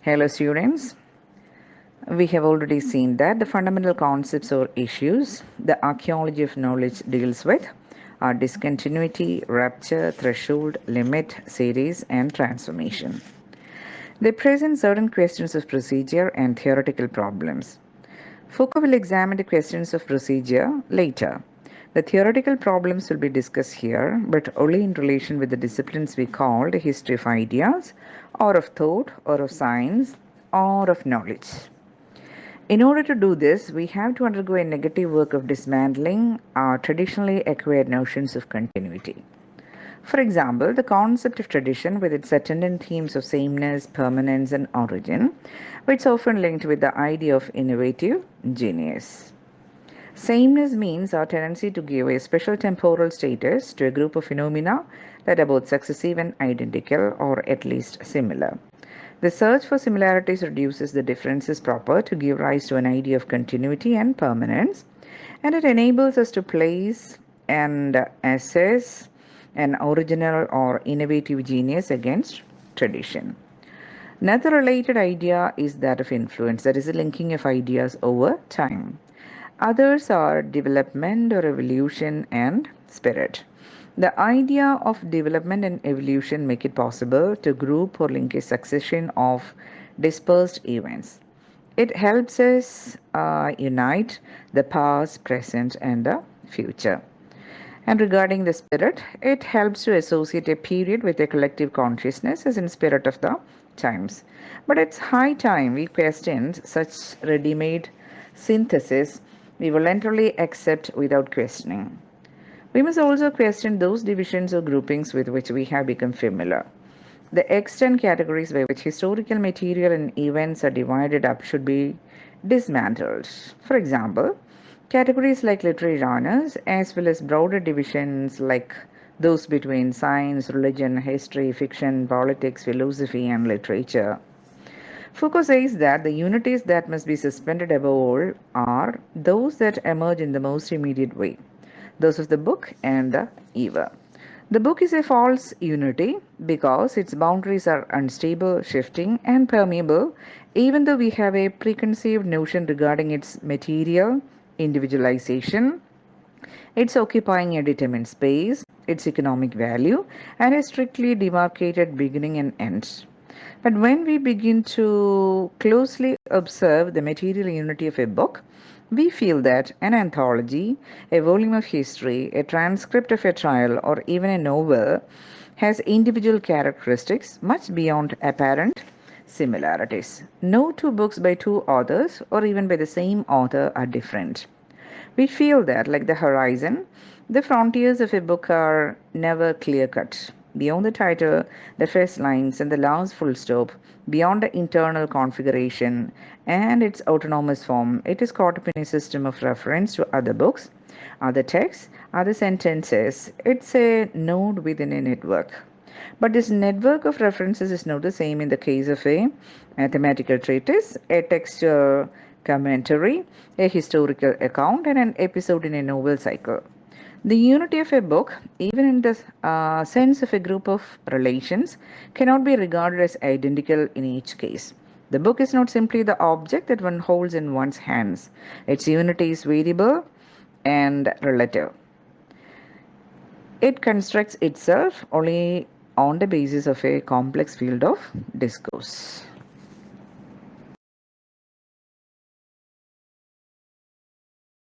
Hello students, we have already seen that the fundamental concepts or issues the archaeology of knowledge deals with are discontinuity, rupture, threshold, limit, series and transformation. They present certain questions of procedure and theoretical problems. Foucault will examine the questions of procedure later. The theoretical problems will be discussed here, but only in relation with the disciplines we call the history of ideas, or of thought, or of science, or of knowledge. In order to do this, we have to undergo a negative work of dismantling our traditionally acquired notions of continuity. For example, the concept of tradition with its attendant themes of sameness, permanence, and origin, which is often linked with the idea of innovative genius. Sameness means our tendency to give a special temporal status to a group of phenomena that are both successive and identical, or at least similar. The search for similarities reduces the differences proper to give rise to an idea of continuity and permanence, and it enables us to place and assess an original or innovative genius against tradition. Another related idea is that of influence, that is, the linking of ideas over time. Others are development or evolution and spirit. The idea of development and evolution make it possible to group or link a succession of dispersed events. It helps us unite the past, present, and the future. And regarding the spirit, it helps to associate a period with a collective consciousness as in spirit of the times. But it's high time we question such ready-made synthesis we voluntarily accept without questioning. We must also question those divisions or groupings with which we have become familiar. The extant categories by which historical material and events are divided up should be dismantled. For example, categories like literary genres, as well as broader divisions like those between science, religion, history, fiction, politics, philosophy, and literature. Foucault says that the unities that must be suspended above all are those that emerge in the most immediate way, those of the book and the ever. The book is a false unity because its boundaries are unstable, shifting, and permeable, even though we have a preconceived notion regarding its material individualization, its occupying a determined space, its economic value, and a strictly demarcated beginning and end. But when we begin to closely observe the material unity of a book, we feel that an anthology, a volume of history, a transcript of a trial, or even a novel has individual characteristics much beyond apparent similarities. No two books by two authors, or even by the same author, are different. We feel that, like the horizon, the frontiers of a book are never clear cut. Beyond the title, the first lines, and the last full stop, beyond the internal configuration and its autonomous form, it is caught up in a system of reference to other books, other texts, other sentences. It's a node within a network. But this network of references is not the same in the case of a mathematical treatise, a textual commentary, a historical account, and an episode in a novel cycle. The unity of a book, even in the sense of a group of relations, cannot be regarded as identical in each case. The book is not simply the object that one holds in one's hands. Its unity is variable and relative. It constructs itself only on the basis of a complex field of discourse.